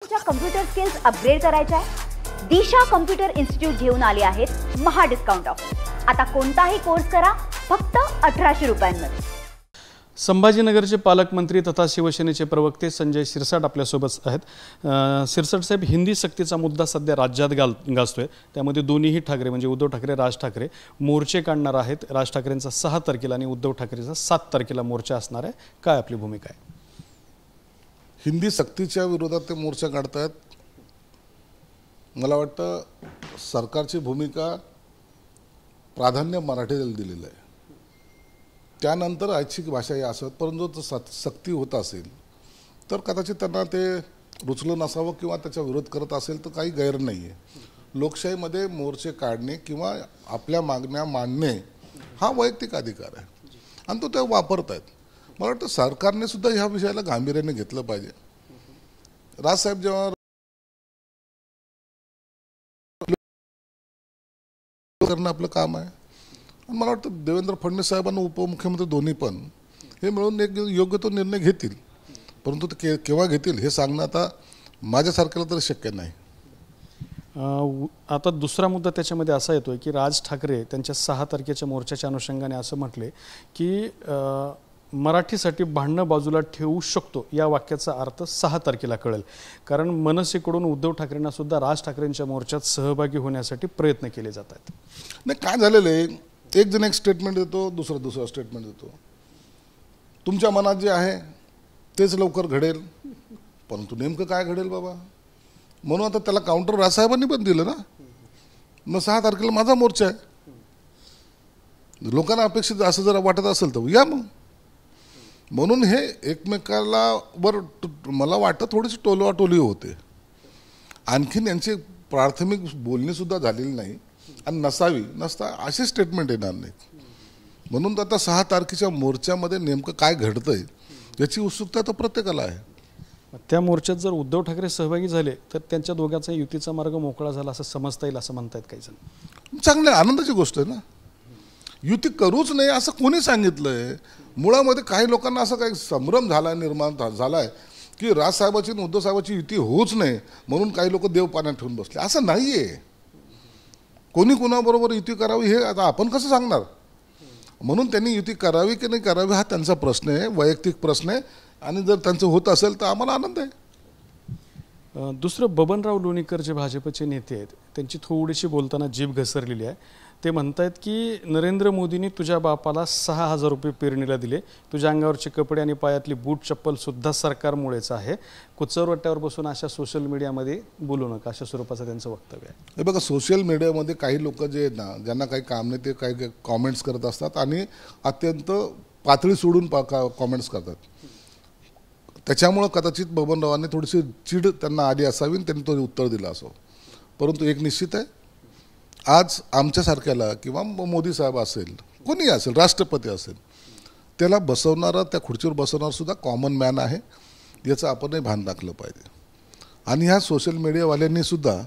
तुमच्या computer skills upgrade करायच्या आहे? दिशा कम्प्युटर इन्स्टिट्यूट घेऊन आले आहेत महा डिस्काउंट ऑफर। आता कोणताही कोर्स करा फक्त 1800 रुपयांमध्ये। संभाजीनगरचे पालकमंत्री तथा शिवसेनेचे प्रवक्ते संजय शिरसाट आपल्यासोबत आहेत। शिरसाट साहेब, हिंदी सक्तीचा मुद्दा सध्या राज्यात गाजतोय। त्यामध्ये दोन्हीही ठाकरे म्हणजे उद्धव ठाकरे, राज ठाकरे मोर्चे काढणार आहेत। राज ठाकरेंचा 6 तारखेला आणि उद्धव ठाकरेचा 7 तारखेला मोर्चा असणार आहे। काय आपली भूमिका आहे? हिंदी सक्तीच्या विरोधात ते मोर्चा काढतात। मला वाटतं सरकारची भूमिका प्राधान्य मराठीला दिलेलं आहे। त्यानंतर ऐच्छिक भाषा या असत, परंतु जर सक्ती होत असेल तर कदाचित त्यांना ते रुचलं नसावं किंवा त्याचा विरोध करत असेल तर काही गैर नाही आहे। लोकशाहीमध्ये मोर्चे काढणे किंवा आपल्या मागण्या मांडणे हा वैयक्तिक अधिकार आहे आणि तो ते वापरत आहेत। मला वाटतं सरकारने सुद्धा ह्या विषयाला गांभीर्याने घेतलं पाहिजे। राजसाहेब जेव्हा करणं आपलं काम आहे आणि मला वाटतं देवेंद्र फडणवीस साहेबांना उपमुख्यमंत्री दोन्ही पण हे मिळून एक योग्य तो निर्णय घेतील, परंतु ते केव्हा घेतील हे सांगणं आता माझ्यासारख्याला तरी शक्य नाही। आता दुसरा मुद्दा त्याच्यामध्ये असा येतोय की राज ठाकरे त्यांच्या 6 तारखेच्या मोर्चाच्या अनुषंगाने असं म्हटले की मराठीसाठी भांडणं बाजूला ठेवू शकतो, या वाक्याचा अर्थ 6 तारखेला कळेल। कारण मनसेकडून उद्धव ठाकरेंना सुद्धा राज ठाकरेंच्या मोर्चात सहभागी होण्यासाठी प्रयत्न केले जात आहेत। नाही, काय झालेलं आहे, एक जण एक स्टेटमेंट देतो, दुसरा स्टेटमेंट देतो। तुमच्या मनात जे आहे तेच लवकर घडेल, परंतु नेमकं काय घडेल बाबा? म्हणून आता त्याला काउंटर राजसाहेबांनी पण दिलं ना। मग 6 तारखेला माझा मोर्चा आहे, लोकांना अपेक्षित असं जर वाटत असेल तर या मग। म्हणून हे एकमेकाला मला वाटतं थोडीशी टोलवाटोली होते। आणखीन यांची प्राथमिक बोलणी सुद्धा झालेली नाही आणि नसता असे स्टेटमेंट येणार नाहीत। म्हणून आता 6 तारखेच्या मोर्चामध्ये नेमकं काय घडतंय याची उत्सुकता तर प्रत्येकाला आहे। त्या मोर्चात जर उद्धव ठाकरे सहभागी झाले तर त्यांच्या दोघांचा युतीचा मार्ग मोकळा झाला असं समजता येईल असं म्हणतायत काही जण। चांगल्या आनंदाची गोष्ट आहे ना। युती करूच नाही असं कोणी सांगितलंय? मुळामध्ये काही लोकांना असं काही संभ्रम निर्माण झालाय की राजसाहेबाची आणि उद्धव साहेबाची युती होऊच नाही म्हणून काही लोक देव पाण्यात ठेवून बसले। असं नाहीये। कोणी कोणाबरोबर युती करावी हे आता आपण कसं सांगणार? म्हणून त्यांनी युती करावी की नाही करावी हा त्यांचा प्रश्न आहे, वैयक्तिक प्रश्न आहे आणि जर त्यांचं होत असेल तर आम्हाला आनंद आहे। दुसरं, बबनराव लोणीकर जे भाजपचे नेते आहेत त्यांची थोडीशी बोलताना जीभ घसरलेली आहे। ते म्हणतायत की नरेंद्र मोदींनी तुझ्या बापाला 6000 रुपये पेरणीला दिले, तुझ्या अंगावरचे कपडे आणि पायातली बूट चप्पल सुद्धा सरकारमुळेच आहे। कुचरवट्यावर बसून अशा सोशल मीडियामध्ये बोलू नका, अशा स्वरूपाचं त्यांचं वक्तव्य आहे। हे बघा, सोशल मीडियामध्ये काही लोक जे आहेत ना, ज्यांना काही काम नाही ते काही कॉमेंट्स करत असतात आणि अत्यंत पातळी सोडून कॉमेंट्स करतात। त्याच्यामुळं कदाचित बबनरावांनी थोडीशी चीड त्यांना आली असावी आणि त्यांनी तो उत्तर दिलं असावं। परंतु एक निश्चित आहे, आज आमच्यासारख्याला किंवा मोदी साहेब असेल, कोणी असेल, राष्ट्रपती असेल, त्याला बसवणारा, त्या खुर्चीवर बसवणारा सुद्धा कॉमन मॅन आहे, याचं आपणही भान राखलं पाहिजे। आणि ह्या सोशल मीडियावाल्यांनी सुद्धा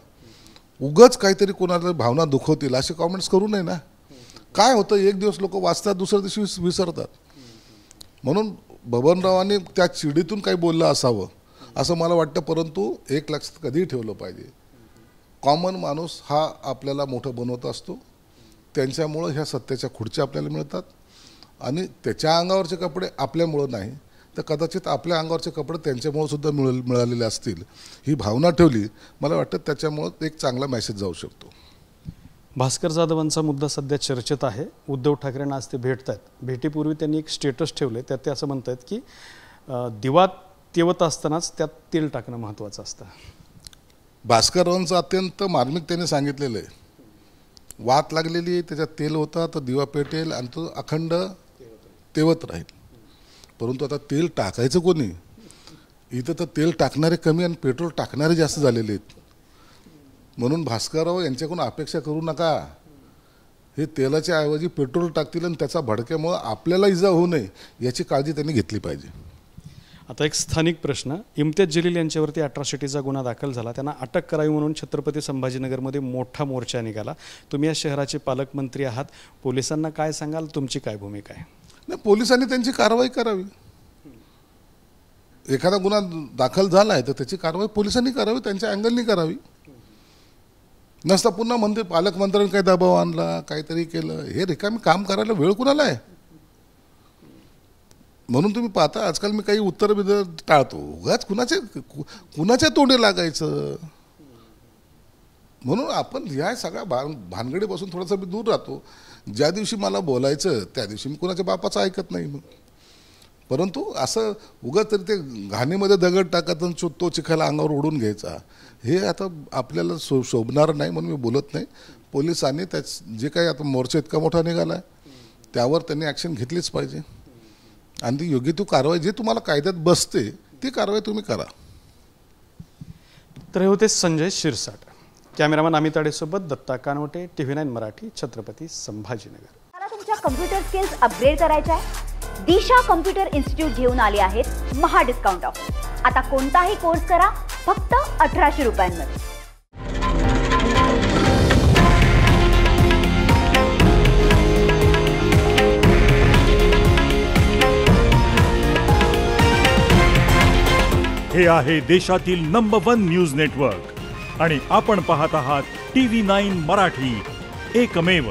उगाच काहीतरी कोणाला भावना दुखवतील असे कॉमेंट्स करू नये ना। काय होतं, एक दिवस लोक वाचतात, दुसऱ्या दिवशी विसरतात। म्हणून बबनरावांनी त्या चिडीतून काही बोललं असावं असं मला वाटतं, परंतु एक लक्षात कधीही ठेवलं पाहिजे, कॉमन माणूस हा आपल्याला मोठं बनवत असतो। त्यांच्यामुळं ह्या सत्तेच्या खुर्च्या आपल्याला मिळतात आणि त्याच्या अंगावरचे कपडे आपल्यामुळं नाही तर कदाचित आपल्या अंगावरचे कपडे त्यांच्यामुळं सुद्धा मिळालेले असतील, ही भावना ठेवली, मला वाटतं त्याच्यामुळं एक चांगला मेसेज जाऊ शकतो। भास्कर जाधवांचा मुद्दा सध्या चर्चेत आहे। उद्धव ठाकरेंना आज ते भेटत आहेत। भेटीपूर्वी त्यांनी एक स्टेटस ठेवले, त्यात ते असं म्हणतात की दिवा तेवत असतानाच त्यात तेल टाकणं महत्त्वाचं असतं। भास्कररावांचं अत्यंत मार्मिक त्यांनी सांगितलेलं आहे, वात लागलेली त्याच्यात तेल होता तर दिवा पेटेल आणि तो अखंड तेवत राहील। परंतु आता तेल टाकायचं कोणी? इथं तर तेल टाकणारे कमी आणि पेट्रोल टाकणारे जास्त झालेले आहेत। म्हणून भास्करराव यांच्याकडून अपेक्षा करू नका, हे तेलाच्या ऐवजी पेट्रोल टाकतील आणि त्याचा भडक्यामुळं आपल्याला इजा होऊ नये याची काळजी त्यांनी घेतली पाहिजे। आता एक स्थानिक प्रश्न, इम्तियाज जलील यांच्यावरती अट्रॉसिटीचा गुन्हा दाखल झाला, त्यांना अटक करावी म्हणून छत्रपती संभाजीनगरमध्ये मोठा मोर्चा निघाला। तुम्ही या शहराचे पालकमंत्री आहात, पोलिसांना काय सांगाल, तुमची काय भूमिका आहे? नाही, पोलिसांनी त्यांची कारवाई करावी। एखादा गुन्हा दाखल झाला आहे तर त्याची कारवाई पोलिसांनी करावी, त्यांच्या अँगलनी करावी. नसता पुन्हा मंदिर पालकमंत्र्यांनी काही दबाव आणला, काहीतरी केलं, हे रिकामी काम करायला वेळ कुणाला आहे? म्हणून तुम्ही पाहता आजकाल मी काही उत्तर टाळतो, उगाच कुणाच्या तोंडी लागायचं. म्हणून आपण ह्या सगळ्या भानगडीपासून थोडासा मी दूर राहतो. ज्या दिवशी मला बोलायचं त्या दिवशी मी कुणाच्या बापाचं ऐकत नाही. मग परंतु असं उगाच तरी ते घाणीमध्ये दगड टाकत तो चिखल अंगावर ओढून घ्यायचा, हे आता आपल्याला शोभणार नाही. म्हणून मी बोलत नाही. पोलिसांनी जे काही आता मोर्चा इतका मोठा निघाला आहे त्यावर त्यांनी ॲक्शन घेतलीच पाहिजे आणि ती योग्य ती कारवाई जी तुम्हाला कायद्यात बसते ती कारवाई तुम्ही करा. तर हे होते संजय शिरसाट. कॅमेरामन अमित आडेसोबत दत्ता कानवटे, TV9 मराठी, छत्रपती संभाजीनगर. मला तुमच्या कम्प्युटर स्किल्स अपग्रेड करायच्या आहे? दिशा कम्प्युटर इन्स्टिट्यूट घेऊन आले आहेत महा डिस्काउंट ऑफर. आता कोणताही कोर्स करा फक्त 1800 रुपयांमध्ये. हे आहे देशातील नंबर 1 न्यूज नेटवर्क आणि आपण पाहत आहात TV9 मराठी, एकमेव.